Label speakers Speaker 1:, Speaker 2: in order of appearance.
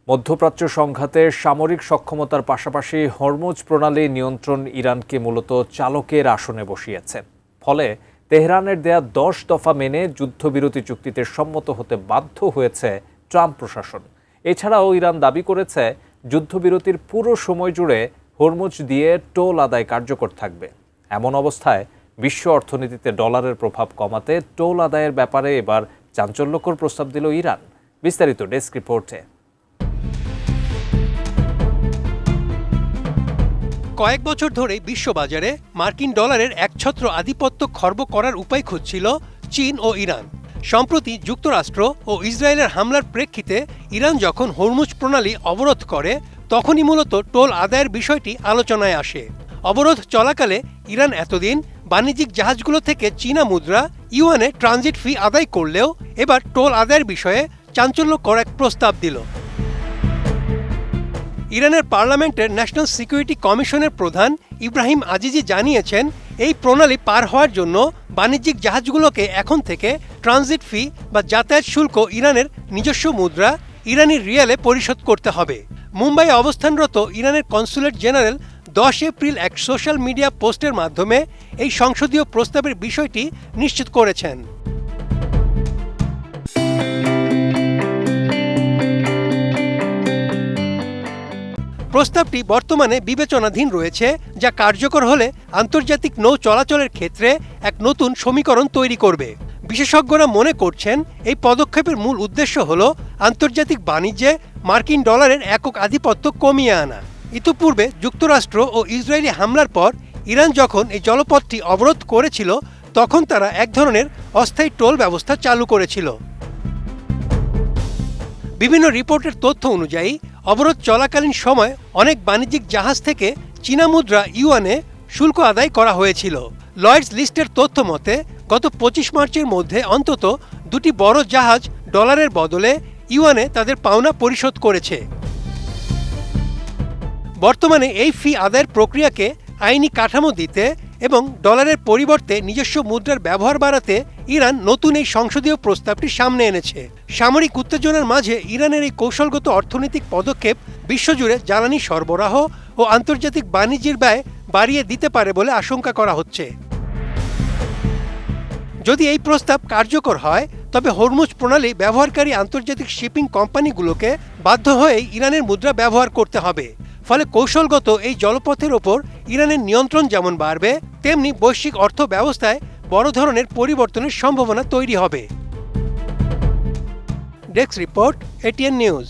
Speaker 1: মধ্যপ্রাচ্য সংঘাতে সামরিক সক্ষমতার পাশাপাশি হরমুজ প্রণালী নিয়ন্ত্রণ ইরানকে মূলত চালকের আসনে বসিয়েছে। ফলে তেহরানের দেয়া 10 দফা মেনে যুদ্ধবিরতি চুক্তিতে সম্মত হতে বাধ্য হয়েছে ট্রাম্প প্রশাসন। এছাড়াও ইরান দাবি করেছে যুদ্ধবিরতির পুরো সময় জুড়ে হরমুজ দিয়ে টোল আদায় কার্যকর থাকবে। এমন অবস্থায় বিশ্ব অর্থনীতিতে ডলারের প্রভাব কমাতে টোল আদায়ের ব্যাপারে এবার চাঞ্চল্যকর প্রস্তাব দিল ইরান। বিস্তারিত ডেস্ক রিপোর্টে।
Speaker 2: কয়েক বছর ধরে বিশ্ববাজারে মার্কিন ডলারের একছত্র আধিপত্য খর্ব করার উপায় খুঁজছিল চীন ও ইরান। সম্প্রতি যুক্তরাষ্ট্র ও ইসরায়েলের হামলার প্রেক্ষিতে ইরান যখন হরমুজ প্রণালী অবরোধ করে, তখনই মূলত টোল আদায়ের বিষয়টি আলোচনায় আসে। অবরোধ চলাকালে ইরান এতদিন বাণিজ্যিক জাহাজগুলো থেকে চীনা মুদ্রা ইউয়ানে ট্রানজিট ফি আদায় করলেও এবার টোল আদায়ের বিষয়ে চাঞ্চল্যকর এক প্রস্তাব দিল। ইরানের পার্লামেন্টের ন্যাশনাল সিকিউরিটি কমিশনের প্রধান ইব্রাহিম আজিজি জানিয়েছেন, এই প্রণালী পার হওয়ার জন্য বাণিজ্যিক জাহাজগুলোকে এখন থেকে ট্রানজিট ফি বা যাতায়াত শুল্ক ইরানের নিজস্ব মুদ্রা ইরানি রিয়ালে পরিশোধ করতে হবে। মুম্বাইয়ে অবস্থানরত ইরানের কনসুলেট জেনারেল 10 এপ্রিল এক সোশ্যাল মিডিয়া পোস্টের মাধ্যমে এই সংসদীয় প্রস্তাবের বিষয়টি নিশ্চিত করেছেন। প্রস্তাবটি বর্তমানে বিবেচনাধীন রয়েছে, যা কার্যকর হলে আন্তর্জাতিক নৌ চলাচলের ক্ষেত্রে এক নতুন সমীকরণ তৈরি করবে। বিশেষজ্ঞরা মনে করছেন, এই পদক্ষেপের মূল উদ্দেশ্য হল আন্তর্জাতিক বাণিজ্যে মার্কিন ডলারের একক আধিপত্য কমিয়ে আনা। ইতিপূর্বে যুক্তরাষ্ট্র ও ইসরায়েলি হামলার পর ইরান যখন এই জলপথটি অবরোধ করেছিল, তখন তারা এক ধরনের অস্থায়ী টোল ব্যবস্থা চালু করেছিল। বিভিন্ন রিপোর্টের তথ্য অনুযায়ী অবরোধ চলাকালীন সময় অনেক বাণিজ্যিক জাহাজ থেকে চীনা মুদ্রা ইউয়ানে শুল্ক আদায় করা হয়েছিল। লয়েডস লিস্টের তথ্য মতে গত 25 মার্চের মধ্যে অন্তত 2টি বড় জাহাজ ডলারের বদলে ইউয়ানে তাদের পাওনা পরিশোধ করেছে। বর্তমানে এই ফি আদায়ের প্রক্রিয়াকে আইনি কাঠামো দিতে এবং ডলারের পরিবর্তে নিজস্ব মুদ্রার ব্যবহার বাড়াতে ইরান নতুন এই সংসদীয় প্রস্তাবটি সামনে এনেছে। সামরিক উত্তেজনার মাঝে ইরানের এই কৌশলগত অর্থনৈতিক পদক্ষেপ বিশ্বজুড়ে জ্বালানি সরবরাহ ও আন্তর্জাতিক বাণিজ্যের ব্যয় বাড়িয়ে দিতে পারে বলে আশঙ্কা করা হচ্ছে। যদি এই প্রস্তাব কার্যকর হয়, তবে হরমুজ প্রণালী ব্যবহারকারী আন্তর্জাতিক শিপিং কোম্পানিগুলোকে বাধ্য হয়ে ইরানের মুদ্রা ব্যবহার করতে হবে। ফলে কৌশলগত এই জলপথের ওপর ইরানের নিয়ন্ত্রণ যেমন বাড়বে, তেমনি বৈশ্বিক অর্থ ব্যবস্থায় বড় ধরনের পরিবর্তনের সম্ভাবনা তৈরি হবে। Desk report, ATN news.